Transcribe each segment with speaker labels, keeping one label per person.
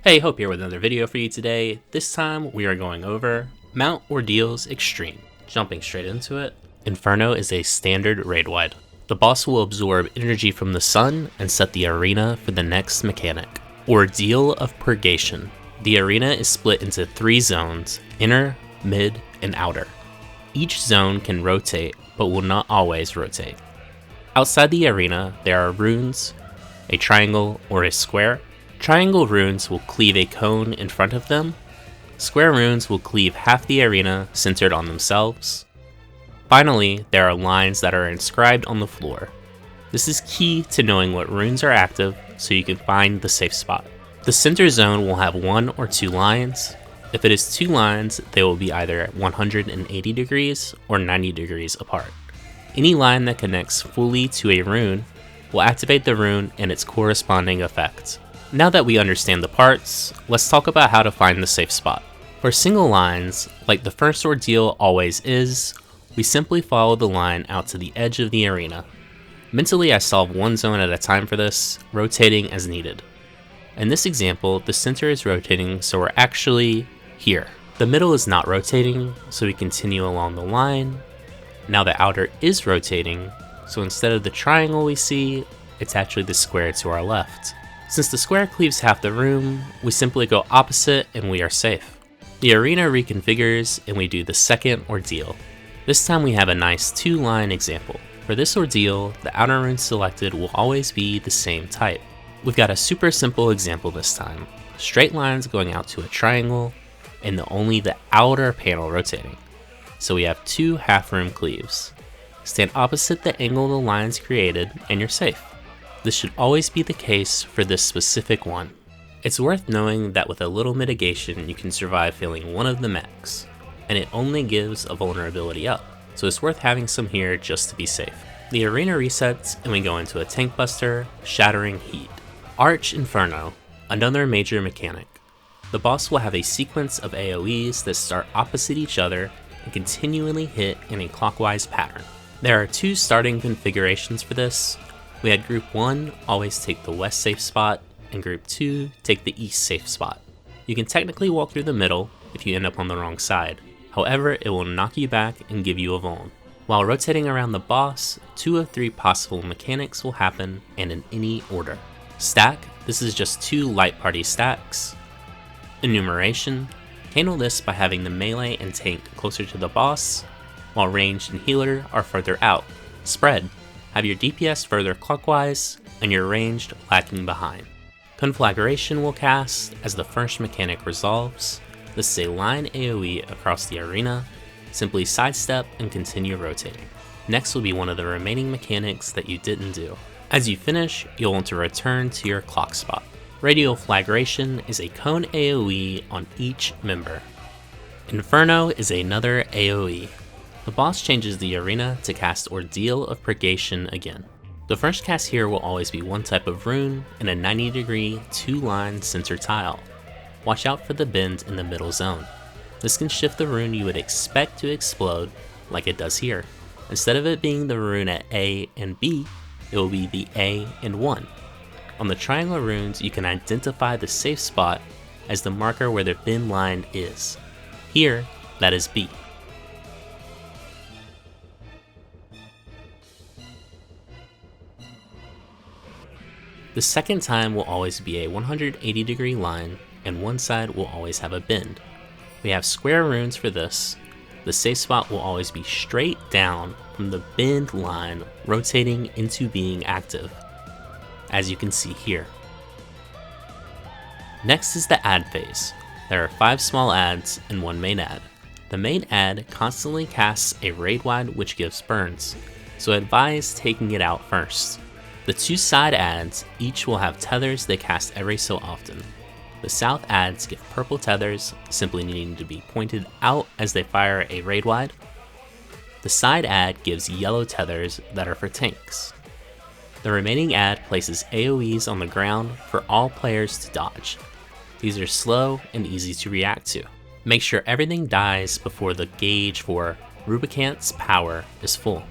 Speaker 1: Hey, Hope here with another video for you today. This time we are going over Mount Ordeals Extreme. Jumping straight into it, Inferno is a standard raid wide. The boss will absorb energy from the sun and set the arena for the next mechanic. Ordeal of Purgation. The arena is split into 3 zones, inner, mid, and outer. Each zone can rotate, but will not always rotate. Outside the arena, there are runes, a triangle, or a square. Triangle runes will cleave a cone in front of them. Square runes will cleave half the arena centered on themselves. Finally, there are lines that are inscribed on the floor. This is key to knowing what runes are active so you can find the safe spot. The center zone will have 1 or 2 lines. If it is 2 lines, they will be either at 180 degrees or 90 degrees apart. Any line that connects fully to a rune will activate the rune and its corresponding effect. Now that we understand the parts, let's talk about how to find the safe spot. For single lines, like the first ordeal always is, we simply follow the line out to the edge of the arena. Mentally, I solve one zone at a time for this, rotating as needed. In this example, the center is rotating, so we're actually here. The middle is not rotating, so we continue along the line. Now the outer is rotating, so instead of the triangle we see, it's actually the square to our left. Since the square cleaves half the room, we simply go opposite and we are safe. The arena reconfigures and we do the second ordeal. This time we have a nice 2-line example. For this ordeal, the outer rune selected will always be the same type. We've got a super simple example this time. Straight lines going out to a triangle and only the outer panel rotating. So we have 2 half room cleaves. Stand opposite the angle the lines created and you're safe. This should always be the case for this specific one. It's worth knowing that with a little mitigation you can survive failing one of the mechs, and it only gives a vulnerability up, so it's worth having some here just to be safe. The arena resets and we go into a tank buster, Shattering Heat. Arch Inferno, another major mechanic. The boss will have a sequence of AoEs that start opposite each other and continually hit in a clockwise pattern. There are 2 starting configurations for this. We had Group 1 always take the west safe spot, and Group 2 take the east safe spot. You can technically walk through the middle if you end up on the wrong side, however it will knock you back and give you a vuln. While rotating around the boss, 2 of 3 possible mechanics will happen and in any order. Stack, this is just 2 light party stacks. Enumeration, handle this by having the melee and tank closer to the boss, while ranged and healer are further out. Spread, have your DPS further clockwise, and your ranged lacking behind. Conflagration will cast as the first mechanic resolves. This is a line AoE across the arena. Simply sidestep and continue rotating. Next will be one of the remaining mechanics that you didn't do. As you finish, you'll want to return to your clock spot. Radial Flagration is a cone AoE on each member. Inferno is another AoE. The boss changes the arena to cast Ordeal of Purgation again. The first cast here will always be 1 type of rune and a 90-degree 2-line center tile. Watch out for the bend in the middle zone. This can shift the rune you would expect to explode, like it does here. Instead of it being the rune at A and B, it will be the A and 1. On the triangle runes, you can identify the safe spot as the marker where the bend line is. Here, that is B. The second time will always be a 180-degree line, and one side will always have a bend. We have square runes for this. The safe spot will always be straight down from the bend line, rotating into being active, as you can see here. Next is the add phase. There are 5 small adds and 1 main add. The main add constantly casts a raid-wide which gives burns, so advise taking it out first. The 2 side adds each will have tethers they cast every so often. The south adds give purple tethers, simply needing to be pointed out as they fire a raid wide. The side add gives yellow tethers that are for tanks. The remaining add places AoEs on the ground for all players to dodge. These are slow and easy to react to. Make sure everything dies before the gauge for Rubicant's power is full.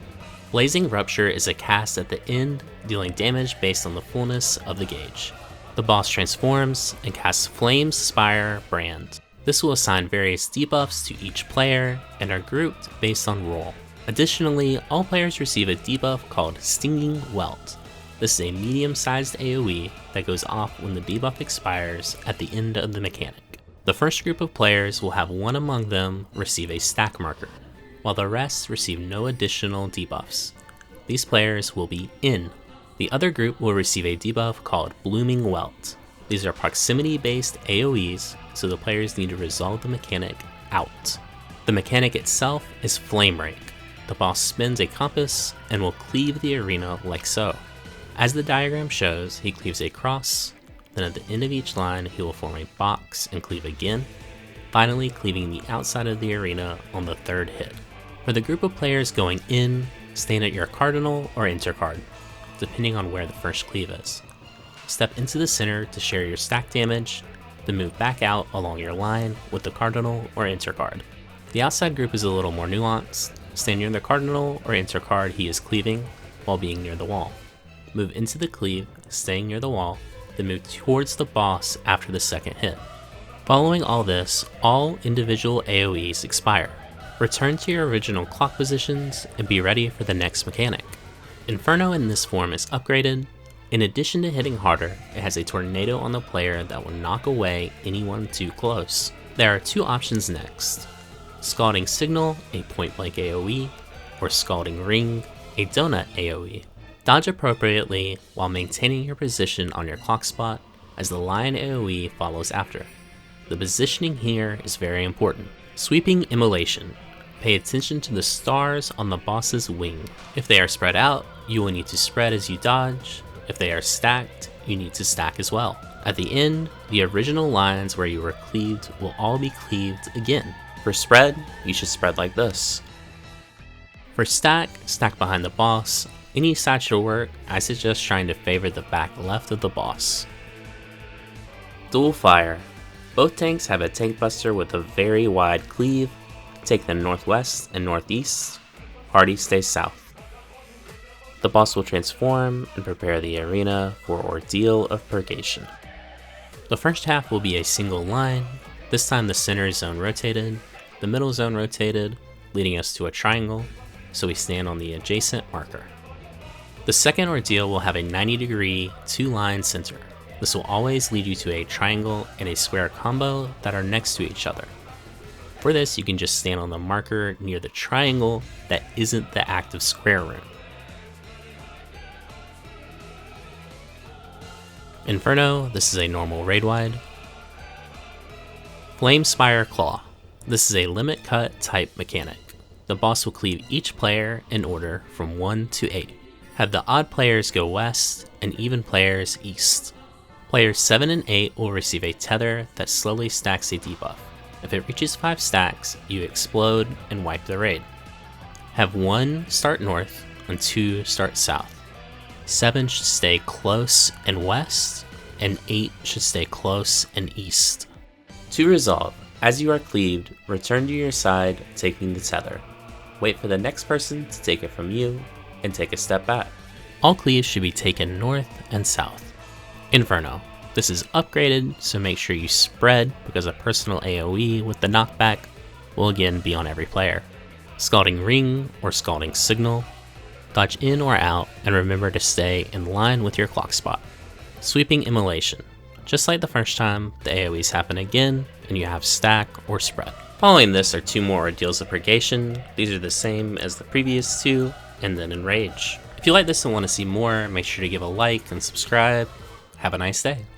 Speaker 1: Blazing Rupture is a cast at the end, dealing damage based on the fullness of the gauge. The boss transforms and casts Flamespire brand. This will assign various debuffs to each player and are grouped based on role. Additionally, all players receive a debuff called Stinging Welt. This is a medium-sized AoE that goes off when the debuff expires at the end of the mechanic. The first group of players will have one among them receive a stack marker, while the rest receive no additional debuffs. These players will be in. The other group will receive a debuff called Blooming Welt. These are proximity-based AoEs, so the players need to resolve the mechanic out. The mechanic itself is Flamerake. The boss spins a compass and will cleave the arena like so. As the diagram shows, he cleaves a cross, then at the end of each line he will form a box and cleave again, finally cleaving the outside of the arena on the third hit. For the group of players going in, stand at your cardinal or enter card, depending on where the first cleave is. Step into the center to share your stack damage, then move back out along your line with the cardinal or enter card. The outside group is a little more nuanced. Stand near the cardinal or enter card he is cleaving while being near the wall. Move into the cleave, staying near the wall, then move towards the boss after the second hit. Following all this, all individual AoEs expire. Return to your original clock positions and be ready for the next mechanic. Inferno in this form is upgraded. In addition to hitting harder, it has a tornado on the player that will knock away anyone too close. There are two options next: Scalding Signal, a point-blank AoE, or Scalding Ring, a donut AoE. Dodge appropriately while maintaining your position on your clock spot as the lion AoE follows after. The positioning here is very important. Sweeping Immolation. Pay attention to the stars on the boss's wing. If they are spread out, you will need to spread as you dodge. If they are stacked, you need to stack as well. At the end, the original lines where you were cleaved will all be cleaved again. For spread, you should spread like this. For stack, stack behind the boss. Any side should work. I suggest trying to favor the back left of the boss. Dual Fire. Both tanks have a tank buster with a very wide cleave. Take the northwest and northeast. Party stays south. The boss will transform and prepare the arena for Ordeal of Purgation. The first half will be a single line. This time the center zone rotated, the middle zone rotated, leading us to a triangle, so we stand on the adjacent marker. The second ordeal will have a 90-degree, two-line center. This will always lead you to a triangle and a square combo that are next to each other. For this, you can just stand on the marker near the triangle that isn't the active square room. Inferno, this is a normal raid wide. Flamespire Claw. This is a Limitcut type mechanic. The boss will cleave each player in order from 1 to 8. Have the odd players go west and even players east. Players 7 and 8 will receive a tether that slowly stacks a debuff. If it reaches 5 stacks, you explode and wipe the raid. Have 1 start north and 2 start south. 7 should stay close and west, and 8 should stay close and east. To resolve, as you are cleaved, return to your side, taking the tether. Wait for the next person to take it from you, and take a step back. All cleaves should be taken north and south. Inferno. This is upgraded, so make sure you spread because a personal AoE with the knockback will again be on every player. Scalding Ring or Scalding Signal. Dodge in or out, and remember to stay in line with your clock spot. Sweeping Immolation. Just like the first time, the AoEs happen again, and you have stack or spread. Following this are 2 more Ordeals of Purgation. These are the same as the previous 2, and then Enrage. If you like this and want to see more, make sure to give a like and subscribe. Have a nice day.